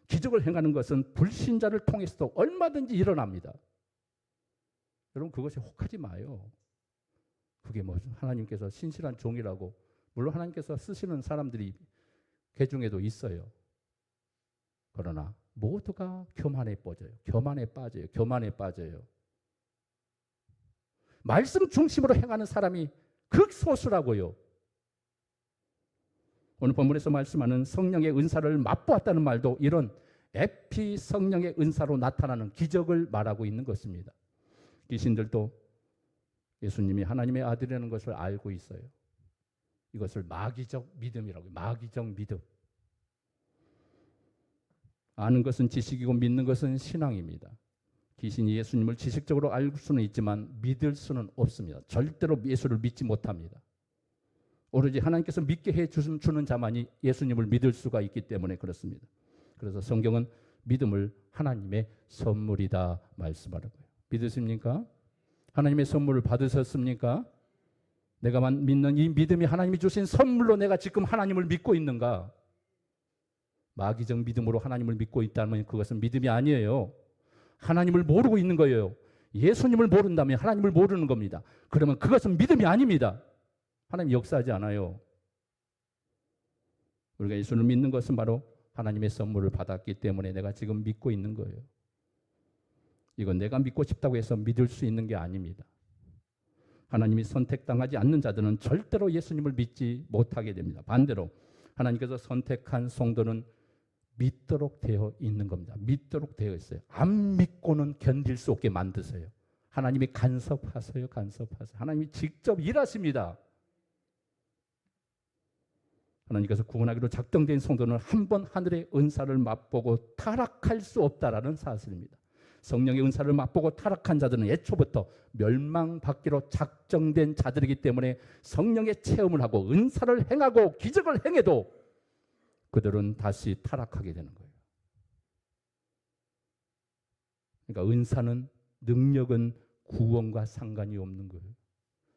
Speaker 1: 기적을 행하는 것은 불신자를 통해서도 얼마든지 일어납니다. 여러분 그것에 혹하지 마요. 그게 뭐 하나님께서 신실한 종이라고, 물론 하나님께서 쓰시는 사람들이 개 중에도 있어요. 그러나 모두가 교만에 빠져요. 교만에 빠져요. 교만에 빠져요. 말씀 중심으로 행하는 사람이 극소수라고요. 오늘 본문에서 말씀하는 성령의 은사를 맛보았다는 말도 이런 에피 성령의 은사로 나타나는 기적을 말하고 있는 것입니다. 귀신들도 예수님이 하나님의 아들이라는 것을 알고 있어요. 이것을 마귀적 믿음이라고 해요. 마귀적 믿음. 아는 것은 지식이고 믿는 것은 신앙입니다. 귀신이 예수님을 지식적으로 알 수는 있지만 믿을 수는 없습니다. 절대로 예수를 믿지 못합니다. 오로지 하나님께서 믿게 해주는 자만이 예수님을 믿을 수가 있기 때문에 그렇습니다. 그래서 성경은 믿음을 하나님의 선물이다 말씀하는 거예요. 믿으십니까? 하나님의 선물을 받으셨습니까? 내가만 믿는 이 믿음이 하나님이 주신 선물로 내가 지금 하나님을 믿고 있는가? 마귀적 믿음으로 하나님을 믿고 있다면 그것은 믿음이 아니에요. 하나님을 모르고 있는 거예요. 예수님을 모른다면 하나님을 모르는 겁니다. 그러면 그것은 믿음이 아닙니다. 하나님 역사하지 않아요. 우리가 예수를 믿는 것은 바로 하나님의 선물을 받았기 때문에 내가 지금 믿고 있는 거예요. 이건 내가 믿고 싶다고 해서 믿을 수 있는 게 아닙니다. 하나님이 선택당하지 않는 자들은 절대로 예수님을 믿지 못하게 됩니다. 반대로 하나님께서 선택한 성도는 믿도록 되어 있는 겁니다. 믿도록 되어 있어요. 안 믿고는 견딜 수 없게 만드세요. 하나님이 간섭하세요. 간섭하세요. 하나님이 직접 일하십니다. 하나님께서 구원하기로 작정된 성도는 한 번 하늘의 은사를 맛보고 타락할 수 없다라는 사실입니다. 성령의 은사를 맛보고 타락한 자들은 애초부터 멸망받기로 작정된 자들이기 때문에 성령의 체험을 하고 은사를 행하고 기적을 행해도 그들은 다시 타락하게 되는 거예요. 그러니까 은사는, 능력은 구원과 상관이 없는 거예요.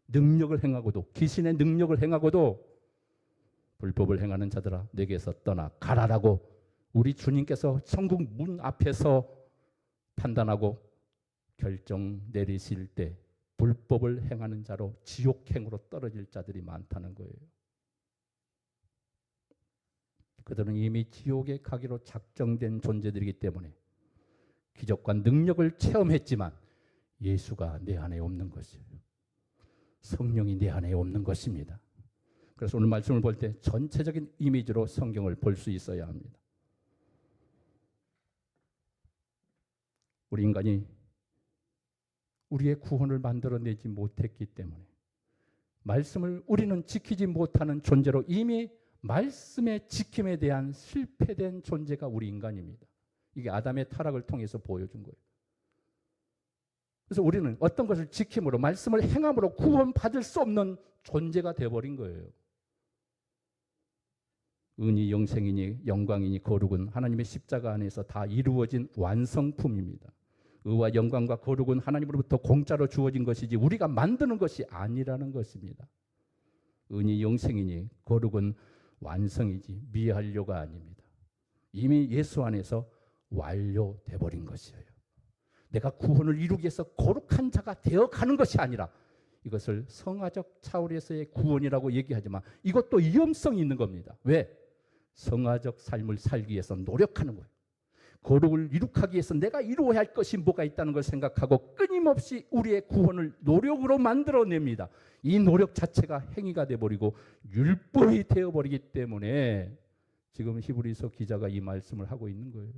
Speaker 1: 능력을 행하고도, 귀신의 능력을 행하고도 불법을 행하는 자들아 내게서 떠나 가라라고 우리 주님께서 천국 문 앞에서 판단하고 결정 내리실 때 불법을 행하는 자로 지옥행으로 떨어질 자들이 많다는 거예요. 그들은 이미 지옥에 가기로 작정된 존재들이기 때문에 기적과 능력을 체험했지만 예수가 내 안에 없는 것이에요. 성령이 내 안에 없는 것입니다. 그래서 오늘 말씀을 볼 때 전체적인 이미지로 성경을 볼 수 있어야 합니다. 우리 인간이 우리의 구원을 만들어내지 못했기 때문에 말씀을 우리는 지키지 못하는 존재로 이미 말씀의 지킴에 대한 실패된 존재가 우리 인간입니다. 이게 아담의 타락을 통해서 보여준 거예요. 그래서 우리는 어떤 것을 지킴으로 말씀을 행함으로 구원받을 수 없는 존재가 되어버린 거예요. 은이 영생이니 영광이니 거룩은 하나님의 십자가 안에서 다 이루어진 완성품입니다. 의와 영광과 거룩은 하나님으로부터 공짜로 주어진 것이지 우리가 만드는 것이 아니라는 것입니다. 은이 영생이니 거룩은 완성이지 미완료가 아닙니다. 이미 예수 안에서 완료돼 버린 것이에요. 내가 구원을 이루기 위해서 거룩한 자가 되어가는 것이 아니라 이것을 성화적 차원에서의 구원이라고 얘기하지만 이것도 위험성이 있는 겁니다. 왜? 성화적 삶을 살기 위해서 노력하는 거예요. 거룩을 이룩하기 위해서 내가 이루어야 할 것이 뭐가 있다는 걸 생각하고 끊임없이 우리의 구원을 노력으로 만들어냅니다. 이 노력 자체가 행위가 돼버리고 율법이 되어버리기 때문에 지금 히브리서 기자가 이 말씀을 하고 있는 거예요.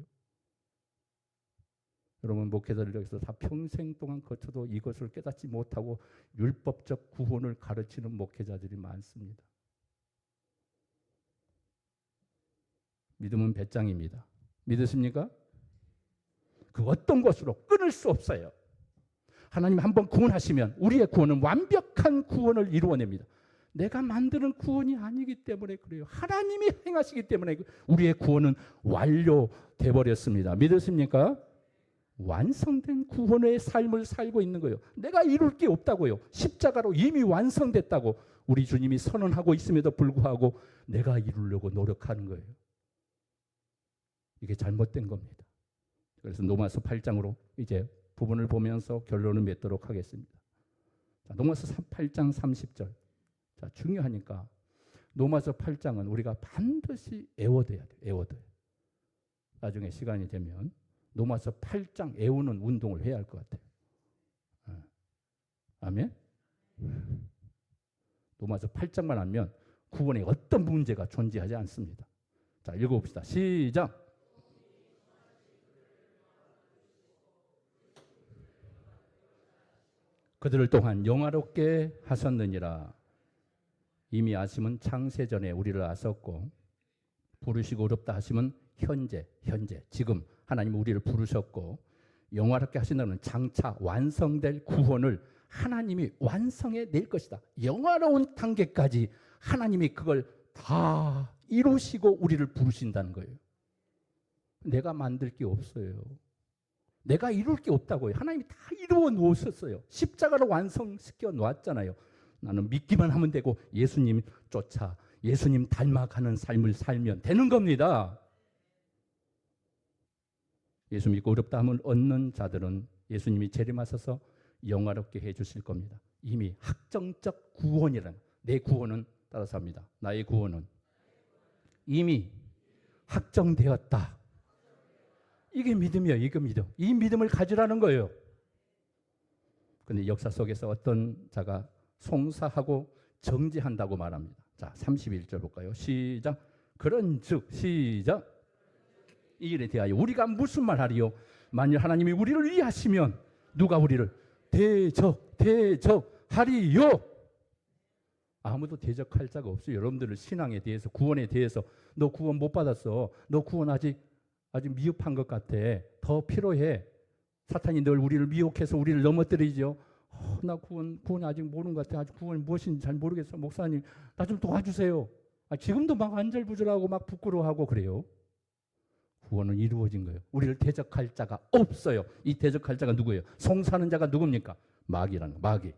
Speaker 1: 여러분 목회자들 여기서 다 평생 동안 거쳐도 이것을 깨닫지 못하고 율법적 구원을 가르치는 목회자들이 많습니다. 믿음은 배짱입니다. 믿으십니까? 그 어떤 것으로 끊을 수 없어요. 하나님 한번 구원하시면 우리의 구원은 완벽한 구원을 이루어냅니다. 내가 만드는 구원이 아니기 때문에 그래요. 하나님이 행하시기 때문에 우리의 구원은 완료돼 버렸습니다. 믿으십니까? 완성된 구원의 삶을 살고 있는 거예요. 내가 이룰 게 없다고요. 십자가로 이미 완성됐다고 우리 주님이 선언하고 있음에도 불구하고 내가 이루려고 노력하는 거예요. 이게 잘못된 겁니다. 그래서 로마서 8장으로 이제 부분을 보면서 결론을 맺도록 하겠습니다. 자, 로마서 8장 30절. 자, 중요하니까 로마서 8장은 우리가 반드시 애워둬야 돼요. 애워둬요. 나중에 시간이 되면 로마서 8장 애우는 운동을 해야 할 것 같아요. 아멘? 로마서 8장만 하면 구원에 어떤 문제가 존재하지 않습니다. 자, 읽어봅시다. 시작! 그들을 또한 영화롭게 하셨느니라. 이미 아심은 창세전에 우리를 아셨고 부르시고 어렵다 하심은 현재 지금 하나님 우리를 부르셨고 영화롭게 하신다는 장차 완성될 구원을 하나님이 완성해 낼 것이다. 영화로운 단계까지 하나님이 그걸 다 이루시고 우리를 부르신다는 거예요. 내가 만들 게 없어요. 내가 이룰 게 없다고요. 하나님이 다 이루어 놓으셨어요. 십자가로 완성시켜 놓았잖아요. 나는 믿기만 하면 되고 예수님 쫓아 예수님 닮아가는 삶을 살면 되는 겁니다. 예수 믿고 어렵다 함을 얻는 자들은 예수님이 재림하셔서 영화롭게 해주실 겁니다. 이미 확정적 구원이라는, 내 구원은 따라서 합니다. 나의 구원은 이미 확정되었다. 이게 믿음이에요. 이거 믿음. 이 믿음을 가지라는 거예요. 그런데 역사 속에서 어떤 자가 송사하고 정죄한다고 말합니다. 자, 31절 볼까요? 시작. 그런즉 시작. 이 일에 대하여 우리가 무슨 말 하리요? 만일 하나님이 우리를 위하시면 누가 우리를 대적하리요? 아무도 대적할 자가 없어요. 여러분들의 신앙에 대해서, 구원에 대해서 너 구원 못 받았어. 너 구원 아직 미흡한 것 같아. 더 필요해. 사탄이 늘 우리를 미혹해서 우리를 넘어뜨리죠. 나 구원 아직 모르는 것 같아. 아직 구원이 무엇인지 잘 모르겠어. 목사님, 나 좀 도와주세요. 지금도 막 안절부절하고 막 부끄러워하고 그래요. 구원은 이루어진 거예요. 우리를 대적할 자가 없어요. 이 대적할 자가 누구예요? 송사하는 자가 누굽니까? 마귀라는 마귀.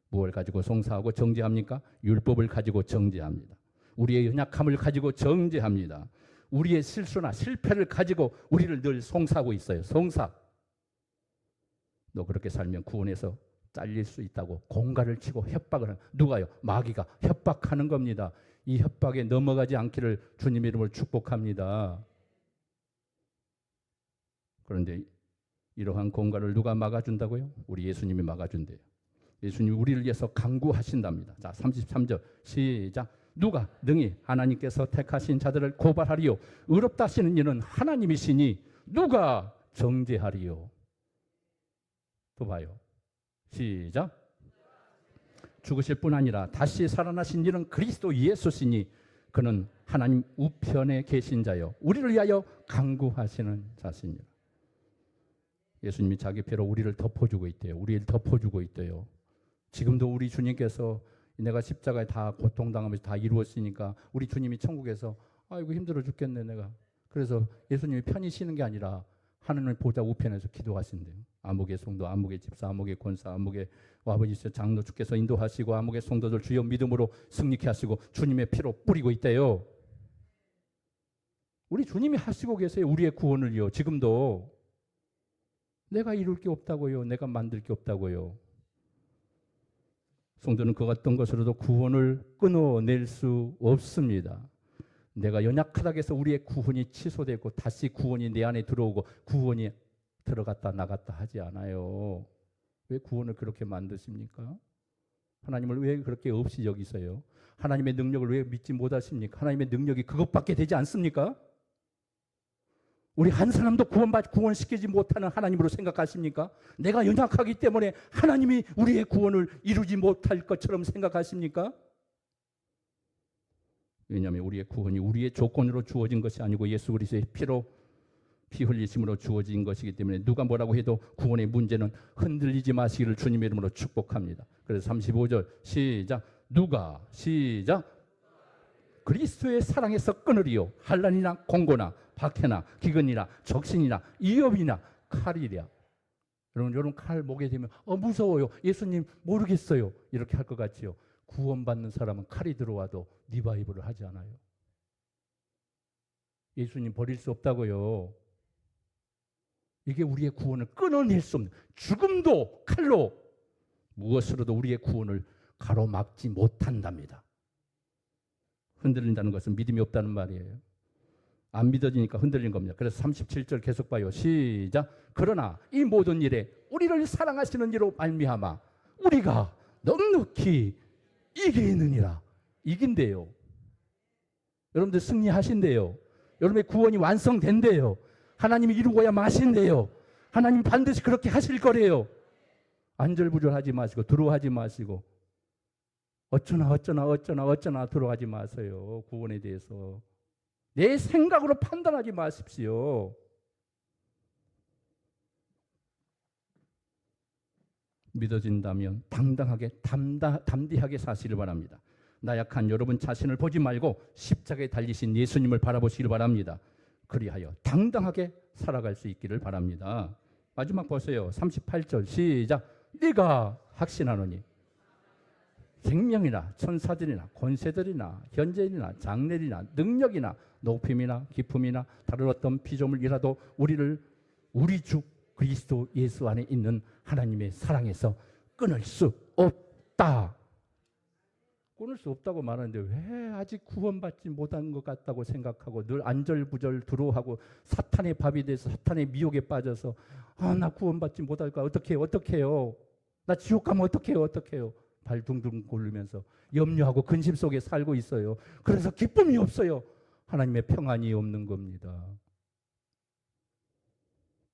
Speaker 1: 무엇을 가지고 송사하고 정죄합니까? 율법을 가지고 정죄합니다. 우리의 연약함을 가지고 정죄합니다. 우리의 실수나 실패를 가지고 우리를 늘 송사하고 있어요. 송사. 너 그렇게 살면 구원에서 잘릴 수 있다고 공갈을 치고 협박을 하는, 누가요? 마귀가 협박하는 겁니다. 이 협박에 넘어가지 않기를 주님의 이름으로 축복합니다. 그런데 이러한 공갈을 누가 막아준다고요? 우리 예수님이 막아준대요. 예수님이 우리를 위해서 강구하신답니다. 자, 33절 시작. 누가 능히 하나님께서 택하신 자들을 고발하리요? 의롭다 하시는 이는 하나님이시니 누가 정죄하리요? 또 봐요. 시작. 죽으실 뿐 아니라 다시 살아나신 이는 그리스도 예수시니 그는 하나님 우편에 계신 자요 우리를 위하여 강구하시는 자시니라. 예수님이 자기 피로 우리를 덮어주고 있대요. 우리를 덮어주고 있대요. 지금도 우리 주님께서 내가 십자가에 다 고통당하면서 다 이루었으니까 우리 주님이 천국에서 아이고 힘들어 죽겠네 내가. 그래서 예수님이 편히 쉬는 게 아니라 하나님의 보좌 우편에서 기도하신대요. 아무개 성도, 아무개 집사, 아무개 권사, 아무개 아버지 장로 주께서 인도하시고 아무개 성도들 주여 믿음으로 승리케 하시고 주님의 피로 뿌리고 있대요. 우리 주님이 하시고 계세요. 우리의 구원을요. 지금도. 내가 이룰 게 없다고요. 내가 만들 게 없다고요. 성도는 그 어떤 것으로도 구원을 끊어낼 수 없습니다. 내가 연약하다고 해서 우리의 구원이 취소되고 다시 구원이 내 안에 들어오고 구원이 들어갔다 나갔다 하지 않아요. 왜 구원을 그렇게 만드십니까? 하나님을 왜 그렇게 없이 여기세요? 하나님의 능력을 왜 믿지 못하십니까? 하나님의 능력이 그것밖에 되지 않습니까? 우리 한 사람도 구원시키지 못하는 하나님으로 생각하십니까? 내가 연약하기 때문에 하나님이 우리의 구원을 이루지 못할 것처럼 생각하십니까? 왜냐하면 우리의 구원이 우리의 조건으로 주어진 것이 아니고 예수 그리스도의 피로 피 흘리심으로 주어진 것이기 때문에 누가 뭐라고 해도 구원의 문제는 흔들리지 마시기를 주님의 이름으로 축복합니다. 그래서 35절 시작. 누가 시작 그리스도의 사랑에서 끊으리요 환난이나 공고나 박해나 기근이나 적신이나 위협이나 칼이랴. 여러분 칼 목에 대면 무서워요. 예수님 모르겠어요. 이렇게 할 것 같지요. 구원받는 사람은 칼이 들어와도 리바이벌을 하지 않아요. 예수님 버릴 수 없다고요. 이게 우리의 구원을 끊어낼 수 없는, 죽음도 칼로 무엇으로도 우리의 구원을 가로막지 못한답니다. 흔들린다는 것은 믿음이 없다는 말이에요. 안 믿어지니까 흔들린 겁니다. 그래서 37절 계속 봐요. 시작. 그러나 이 모든 일에 우리를 사랑하시는 이로 말미암아 우리가 넉넉히 이기느니라. 이긴대요. 여러분들 승리하신대요. 여러분의 구원이 완성된대요. 하나님이 이루고야 마신대요. 하나님 반드시 그렇게 하실 거래요. 안절부절하지 마시고 두려워하지 마시고 어쩌나 들어가지 마세요. 구원에 대해서 내 생각으로 판단하지 마십시오. 믿어진다면 당당하게 담대하게 사시길 바랍니다. 나약한 여러분 자신을 보지 말고 십자가에 달리신 예수님을 바라보시길 바랍니다. 그리하여 당당하게 살아갈 수 있기를 바랍니다. 마지막 보세요. 38절 시작. 네가 확신하노니 생명이나 천사들이나 권세들이나 현재이나 장래이나 능력이나 높임이나 깊음이나 다른 어떤 피조물이라도 우리를 우리 주 그리스도 예수 안에 있는 하나님의 사랑에서 끊을 수 없다. 끊을 수 없다고 말하는데 왜 아직 구원받지 못한 것 같다고 생각하고 늘 안절부절 두려워하고 사탄의 밥이 돼서 사탄의 미혹에 빠져서 나 구원받지 못할까 어떡해요. 나 지옥 가면 어떡해요. 발 둥둥 굴리면서 염려하고 근심 속에 살고 있어요. 그래서 기쁨이 없어요. 하나님의 평안이 없는 겁니다.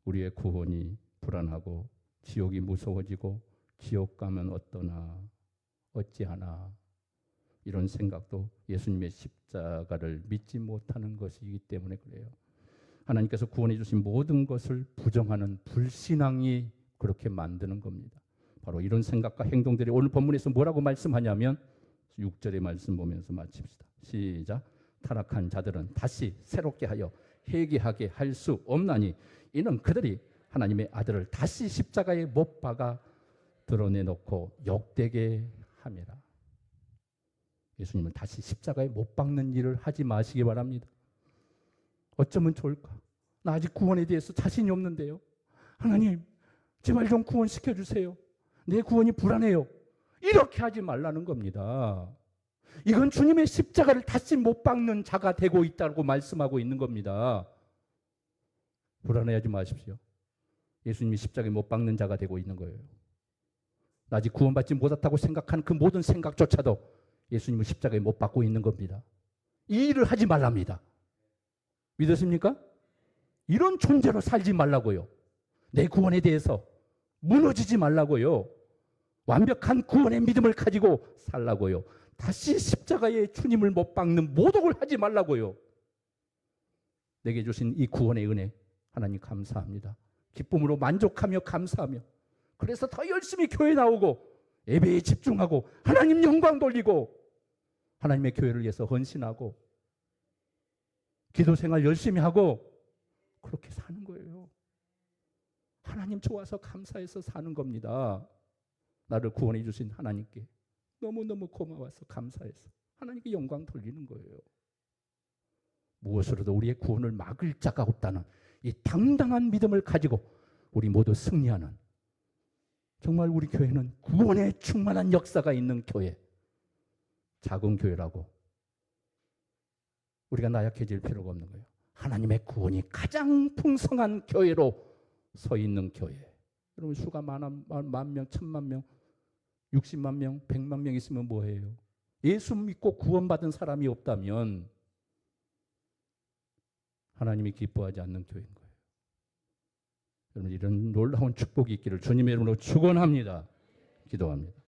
Speaker 1: 우리의 구원이 불안하고 지옥이 무서워지고 지옥 가면 어떠나 어찌하나 이런 생각도 예수님의 십자가를 믿지 못하는 것이기 때문에 그래요. 하나님께서 구원해 주신 모든 것을 부정하는 불신앙이 그렇게 만드는 겁니다. 바로 이런 생각과 행동들이 오늘 본문에서 뭐라고 말씀하냐면 6절의 말씀 보면서 마칩시다. 시작. 타락한 자들은 다시 새롭게 하여 회개하게 할 수 없나니 이는 그들이 하나님의 아들을 다시 십자가에 못 박아 드러내놓고 욕되게 함이라. 예수님은 다시 십자가에 못 박는 일을 하지 마시기 바랍니다. 어쩌면 좋을까? 나 아직 구원에 대해서 자신이 없는데요. 하나님 제발 좀 구원시켜 주세요. 내 구원이 불안해요. 이렇게 하지 말라는 겁니다. 이건 주님의 십자가를 다시 못 박는 자가 되고 있다고 말씀하고 있는 겁니다. 불안해하지 마십시오. 예수님이 십자가에 못 박는 자가 되고 있는 거예요. 나 아직 구원받지 못했다고 생각하는 그 모든 생각조차도 예수님을 십자가에 못 박고 있는 겁니다. 이 일을 하지 말랍니다. 믿으십니까? 이런 존재로 살지 말라고요. 내 구원에 대해서 무너지지 말라고요. 완벽한 구원의 믿음을 가지고 살라고요. 다시 십자가에 주님을 못 박는 모독을 하지 말라고요. 내게 주신 이 구원의 은혜 하나님 감사합니다. 기쁨으로 만족하며 감사하며 그래서 더 열심히 교회 나오고 예배에 집중하고 하나님 영광 돌리고 하나님의 교회를 위해서 헌신하고 기도 생활 열심히 하고 그렇게 사는 거예요. 하나님 좋아서 감사해서 사는 겁니다. 나를 구원해 주신 하나님께 너무너무 고마워서 감사해서 하나님께 영광 돌리는 거예요. 무엇으로도 우리의 구원을 막을 자가 없다는 이 당당한 믿음을 가지고 우리 모두 승리하는 정말 우리 교회는 구원에 충만한 역사가 있는 교회, 작은 교회라고 우리가 나약해질 필요가 없는 거예요. 하나님의 구원이 가장 풍성한 교회로 서 있는 교회. 여러분 수가 만 명, 1000만 명, 60만 명, 100만 명 있으면 뭐해요? 예수 믿고 구원받은 사람이 없다면 하나님이 기뻐하지 않는 교회인 거예요. 여러분 이런 놀라운 축복이 있기를 주님의 이름으로 축원합니다. 기도합니다.